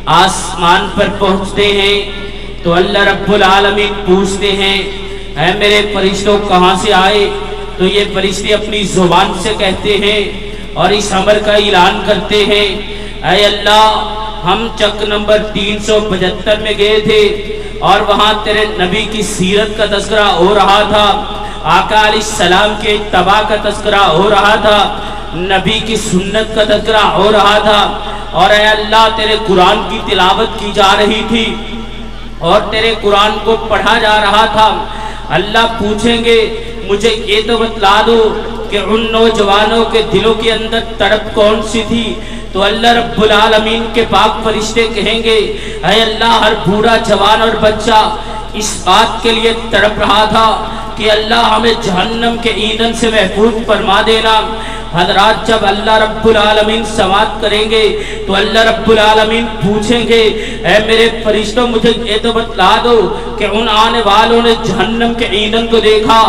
آسمان پر پہنچتے ہیں تو اللہ رب العالمین پوچھتے ہیں اے میرے فرشتوں کہاں سے آئے؟ تو یہ فرشتے اپنی زبان سے کہتے ہیں اور اس امر کا اعلان کرتے ہیں اے اللہ ہم چک نمبر 375 میں گئے تھے اور وہاں تیرے نبی کی سیرت کا تذکرہ ہو رہا تھا، آقا علیہ السلام کے اتباع کا تذکرہ ہو رہا تھا، نبی کی سنت کا تذکرہ ہو رہا تھا، اور اے اللہ تیرے قرآن کی تلاوت کی جا رہی تھی اور تیرے قرآن کو پڑھا جا رہا تھا۔ اللہ پوچھیں گے مجھے یہ تو بتلا دو کہ ان نوجوانوں کے دلوں کے اندر تڑپ کون سی تھی؟ تو اللہ رب العالمین کے پاک فرشتے کہیں گے اے اللہ ہر بوڑھا جوان اور بچہ اس بات کے لیے تڑپ رہا تھا کہ اللہ ہمیں جہنم کے ایندھن سے محفوظ فرما دینا۔ حضرات جب اللہ رب العالمین سماعت کریں گے تو اللہ رب العالمین پوچھیں گے اے میرے فرشتوں مجھے یہ تو بتلا دو کہ ان آنے والوں نے جہنم کے ایندھن کو دیکھا،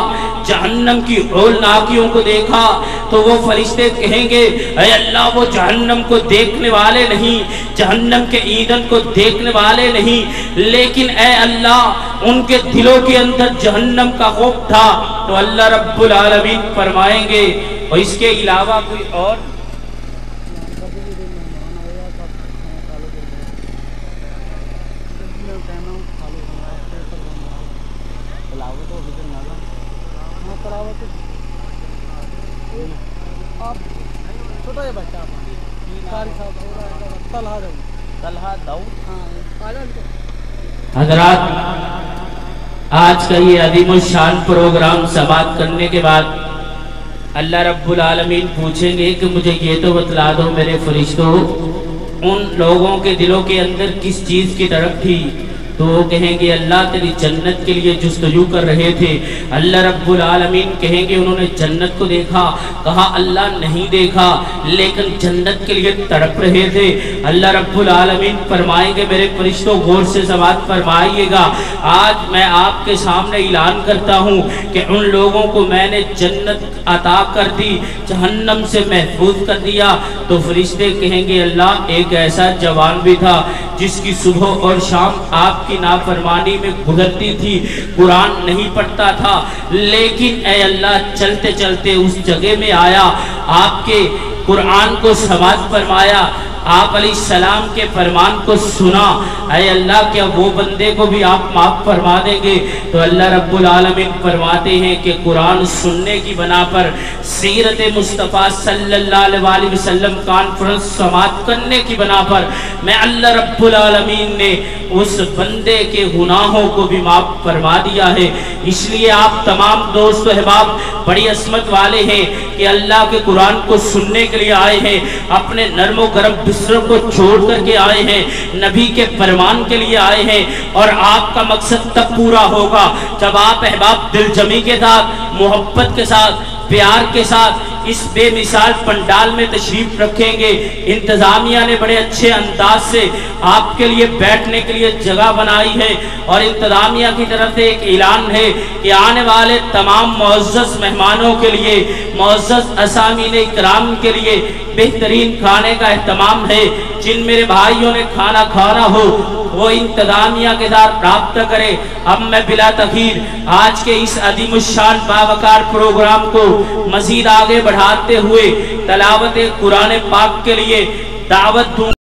جہنم کی ہولناکیوں کو دیکھا؟ تو وہ فرشتے کہیں گے اے اللہ وہ جہنم کو دیکھنے والے نہیں، جہنم کے ایندھن کو دیکھنے والے نہیں، لیکن اے اللہ ان کے دلوں کے اندر جہنم کا خوف تھا۔ تو اللہ رب العالمین فرمائیں گے اور اس کے علاوہ کوئی اور حضرات آج کا یہ عظیم الشان پروگرام سماعت کرنے کے بعد اللہ رب العالمین پوچھیں گے کہ مجھے یہ تو بتلا دو میرے فرشتوں ان لوگوں کے دلوں کے اندر کس چیز کی طرف تھی؟ تو وہ کہیں گے اللہ تیری جنت کے لیے جستجو کر رہے تھے۔ اللہ رب العالمین کہیں گے انہوں نے جنت کو دیکھا؟ کہا اللہ نہیں دیکھا لیکن جنت کے لیے تڑپ رہے تھے۔ اللہ رب العالمین فرمائیں گے میرے فرشتوں غور سے سماعت فرمائیے گا، آج میں آپ کے سامنے اعلان کرتا ہوں کہ ان لوگوں کو میں نے جنت عطا کر دی، جہنم سے محفوظ کر دیا۔ تو فرشتے کہیں گے اللہ ایک ایسا جوان بھی تھا جس کی صبح اور شام آپ کی نافرمانی میں گزرتی تھی، قرآن نہیں پڑھتا تھا، لیکن اے اللہ چلتے چلتے اس جگہ میں آیا، آپ کے قرآن کو سماعت فرمایا، آپ علیہ السلام کے فرمان کو سنا، اے اللہ کیا وہ بندے کو بھی آپ معاف فرما دیں گے؟ تو اللہ رب العالمین فرماتے ہیں کہ قرآن سننے کی بنا پر، سیرت مصطفیٰ صلی اللہ علیہ وسلم کانفرنس سماعت کرنے کی بنا پر میں اللہ رب العالمین نے اس بندے کے گناہوں کو بھی معاف فرما دیا ہے۔ اس لیے آپ تمام دوست و احباب بڑی عصمت والے ہیں کہ اللہ کے قرآن کو سننے کے لیے آئے ہیں، اپنے نرم و گرم بستروں کو چھوڑ کر کے آئے ہیں، نبی کے فرمان کے لیے آئے ہیں، اور آپ کا مقصد تب پورا ہوگا جب آپ احباب دل جمی کے ساتھ، محبت کے ساتھ، پیار کے ساتھ اس بے مثال پنڈال میں تشریف رکھیں گے۔ انتظامیہ نے بڑے اچھے انداز سے آپ کے لیے بیٹھنے کے لیے جگہ بنائی ہے، اور انتظامیہ کی طرف سے ایک اعلان ہے کہ آنے والے تمام معزز مہمانوں کے لیے، معزز اسامین اکرام کے لیے بہترین کھانے کا اہتمام ہے۔ جن میرے بھائیوں نے کھانا کھانا ہو وہ انتظامیہ کے ساتھ رابطہ کرے۔ اب میں بلا تاخیر آج کے اس عظیم الشان باوقار پروگرام کو مزید آگے بڑھاتے ہوئے تلاوت قرآن پاک کے لیے دعوت دوں۔